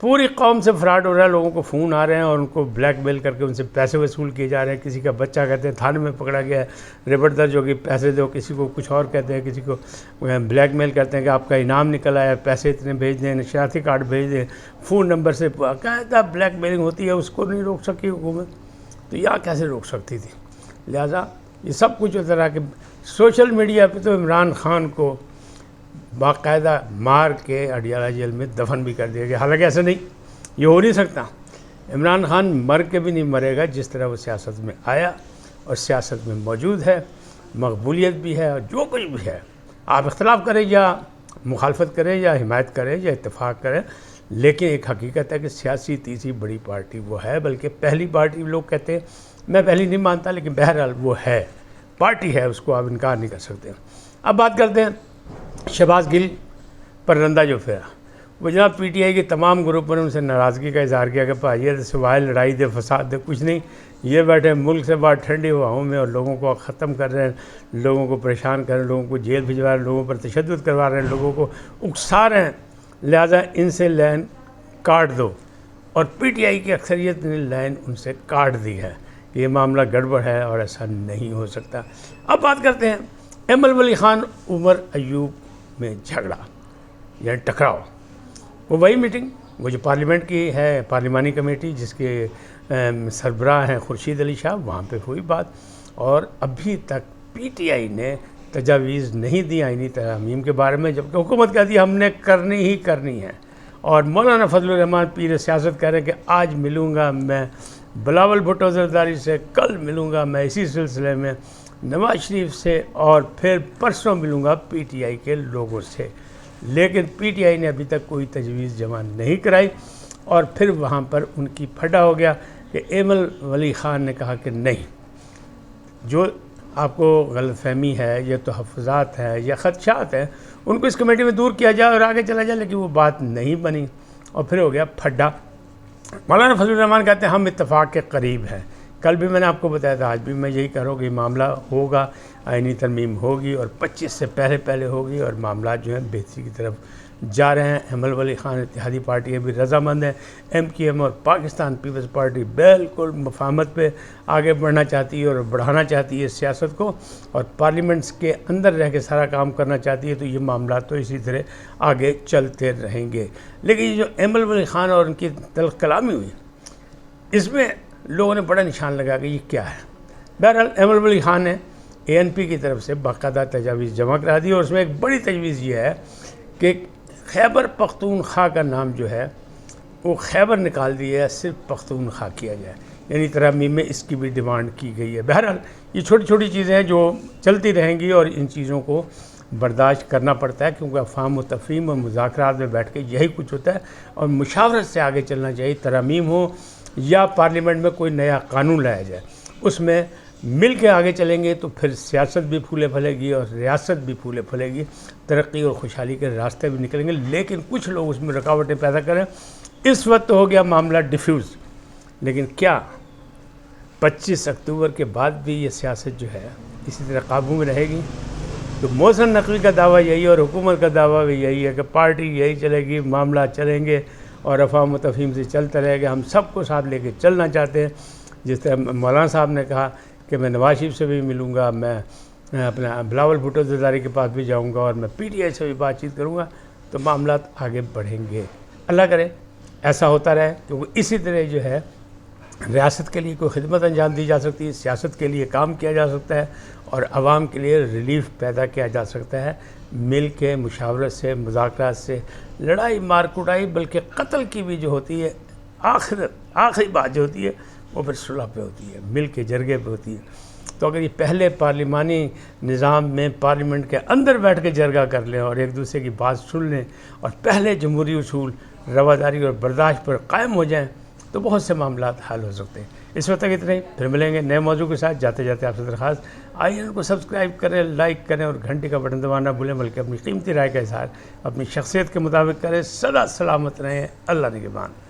پوری قوم سے فراڈ ہو رہا ہے، لوگوں کو فون آ رہے ہیں اور ان کو بلیک میل کر کے ان سے پیسے وصول کیے جا رہے ہیں. کسی کا بچہ کہتے ہیں تھانے میں پکڑا گیا ہے، رپورٹ درج ہوگی پیسے دو، کسی کو کچھ اور کہتے ہیں، کسی کو بلیک میل کرتے ہیں کہ آپ کا انعام نکل آیا، پیسے اتنے بھیج دیں، شناختی کارڈ بھیج دیں، فون نمبر سے باقاعدہ بلیک میلنگ ہوتی ہے. اس کو نہیں روک سکی حکومت تو یہاں کیسے روک سکتی تھی؟ لہٰذا یہ سب کچھ اس طرح کہ سوشل میڈیا پہ تو عمران خان کو باقاعدہ مار کے اڈیالہ جیل میں دفن بھی کر دیا گیا. حالانکہ ایسا نہیں، یہ ہو نہیں سکتا. عمران خان مر کے بھی نہیں مرے گا جس طرح وہ سیاست میں آیا اور سیاست میں موجود ہے، مقبولیت بھی ہے اور جو کچھ بھی ہے. آپ اختلاف کریں یا مخالفت کریں یا حمایت کریں یا اتفاق کریں، لیکن ایک حقیقت ہے کہ سیاسی تیسری بڑی پارٹی وہ ہے، بلکہ پہلی پارٹی لوگ کہتے ہیں، میں پہلی نہیں مانتا لیکن بہرحال وہ ہے، پارٹی ہے، اس کو آپ انکار نہیں کر سکتے. اب بات کرتے ہیں شہباز گل پر رندہ جو پھیرا. وہ جناب پی ٹی آئی کے تمام گروپوں نے ان سے ناراضگی کا اظہار کیا کہ بھائی یہ سوائے لڑائی دے فساد دے کچھ نہیں، یہ بیٹھے ملک سے باہر ٹھنڈی ہواؤں میں اور لوگوں کو ختم کر رہے ہیں، لوگوں کو پریشان کر رہے ہیں، لوگوں کو جیل بھجوا رہے ہیں، لوگوں پر تشدد کروا رہے ہیں، لوگوں کو اکسا رہے ہیں. لہٰذا ان سے لائن کاٹ دو. اور پی ٹی آئی کی اکثریت نے لائن ان سے کاٹ دی ہے. یہ معاملہ گڑبڑ ہے اور ایسا نہیں ہو سکتا. اب بات کرتے ہیں ایمل ولی خان عمر ایوب میں جھگڑا یعنی ٹکراؤ. وہ وہی میٹنگ وہ جو پارلیمنٹ کی ہے، پارلیمانی کمیٹی جس کے سربراہ ہیں خورشید علی شاہ، وہاں پہ ہوئی بات. اور ابھی تک پی ٹی آئی نے تجاویز نہیں دی آئینی ترامیم کے بارے میں، جبکہ حکومت کہتی ہے ہم نے کرنی ہی کرنی ہے. اور مولانا فضل الرحمان پیر سیاست کہہ رہے ہیں کہ آج ملوں گا میں بلاول بھٹو زرداری سے، کل ملوں گا میں اسی سلسلے میں نواز شریف سے، اور پھر پرسوں ملوں گا پی ٹی آئی کے لوگوں سے. لیکن پی ٹی آئی نے ابھی تک کوئی تجویز جمع نہیں کرائی. اور پھر وہاں پر ان کی پھڈا ہو گیا کہ ایمل ولی خان نے کہا کہ نہیں، جو آپ کو غلط فہمی ہے، یہ تحفظات ہیں یا خدشات ہیں، ان کو اس کمیٹی میں دور کیا جائے اور آگے چلا جائے. لیکن وہ بات نہیں بنی اور پھر ہو گیا پھڈا. مولانا فضل الرحمان کہتے ہیں ہم اتفاق کے قریب ہیں. کل بھی میں نے آپ کو بتایا تھا، آج بھی میں یہی کہہ رہا ہوں کہ یہ معاملہ ہوگا، آئینی ترمیم ہوگی اور 25 سے پہلے ہوگی اور معاملات جو ہیں بہتری کی طرف جا رہے ہیں. ایمل ولی خان اتحادی پارٹیاں بھی رضامند ہیں. ایم کیو ایم اور پاکستان پیپلز پارٹی بالکل مفاہمت پہ آگے بڑھنا چاہتی ہے اور بڑھانا چاہتی ہے سیاست کو، اور پارلیمنٹس کے اندر رہ کے سارا کام کرنا چاہتی ہے. تو یہ معاملات تو اسی طرح آگے چلتے رہیں گے. لیکن یہ جو ایمل ولی خان اور ان کی تلخ کلامی ہوئی، اس میں لوگوں نے بڑا نشان لگا کہ یہ کیا ہے. بہرحال ایمل ولی خان نے اے این پی کی طرف سے باقاعدہ تجاویز جمع کرا دی، اور اس میں ایک بڑی تجویز یہ ہے کہ خیبر پختونخوا کا نام جو ہے وہ خیبر نکال دیا ہے، صرف پختونخوا کیا جائے. یعنی ترامیم میں اس کی بھی ڈیمانڈ کی گئی ہے. بہرحال یہ چھوٹی چھوٹی چیزیں ہیں جو چلتی رہیں گی اور ان چیزوں کو برداشت کرنا پڑتا ہے، کیونکہ افہام و تفہیم اور مذاکرات میں بیٹھ کے یہی کچھ ہوتا ہے اور مشاورت سے آگے چلنا چاہیے. ترامیم ہو یا پارلیمنٹ میں کوئی نیا قانون لایا جائے، اس میں مل کے آگے چلیں گے تو پھر سیاست بھی پھولے پھلے گی اور ریاست بھی پھولے پھلے گی، ترقی اور خوشحالی کے راستے بھی نکلیں گے. لیکن کچھ لوگ اس میں رکاوٹیں پیدا کریں. اس وقت ہو گیا معاملہ ڈیفیوز، لیکن کیا 25 اکتوبر کے بعد بھی یہ سیاست جو ہے اسی طرح قابو میں رہے گی؟ تو محسن نقوی کا دعویٰ یہی ہے اور حکومت کا دعویٰ بھی یہی ہے کہ پارٹی یہی چلے گی، معاملات چلیں گے اور افہام و تفہیم سے چلتا رہے گا. ہم سب کو ساتھ لے کے چلنا چاہتے ہیں. جس طرح مولانا صاحب نے کہا کہ میں نواز شریف سے بھی ملوں گا، میں اپنا بلاول بھٹو زرداری کے پاس بھی جاؤں گا اور میں پی ٹی آئی سے بھی بات چیت کروں گا، تو معاملات آگے بڑھیں گے. اللہ کرے ایسا ہوتا رہے، کیونکہ اسی طرح جو ہے ریاست کے لیے کوئی خدمت انجام دی جا سکتی ہے، سیاست کے لیے کام کیا جا سکتا ہے اور عوام کے لیے ریلیف پیدا کیا جا سکتا ہے. مل کے مشاورت سے، مذاکرات سے، لڑائی مار کٹائی بلکہ قتل کی بھی جو ہوتی ہے آخری بات جو ہوتی ہے وہ پھر صلح پہ ہوتی ہے، مل کے جرگے پہ ہوتی ہے. تو اگر یہ پہلے پارلیمانی نظام میں پارلیمنٹ کے اندر بیٹھ کے جرگہ کر لیں اور ایک دوسرے کی بات سن لیں اور پہلے جمہوری اصول رواداری اور برداشت پر قائم ہو جائیں تو بہت سے معاملات حل ہو سکتے ہیں. اس وقت تک اتنا ہی، پھر ملیں گے نئے موضوع کے ساتھ. جاتے جاتے آپ سے درخواست، آئیے ان کو سبسکرائب کریں، لائک کریں اور گھنٹی کا بٹن دبانا نہ بھولیں، بلکہ اپنی قیمتی رائے کا اظہار اپنی شخصیت کے مطابق کریں. سدا سلامت رہیں. اللہ نگہبان.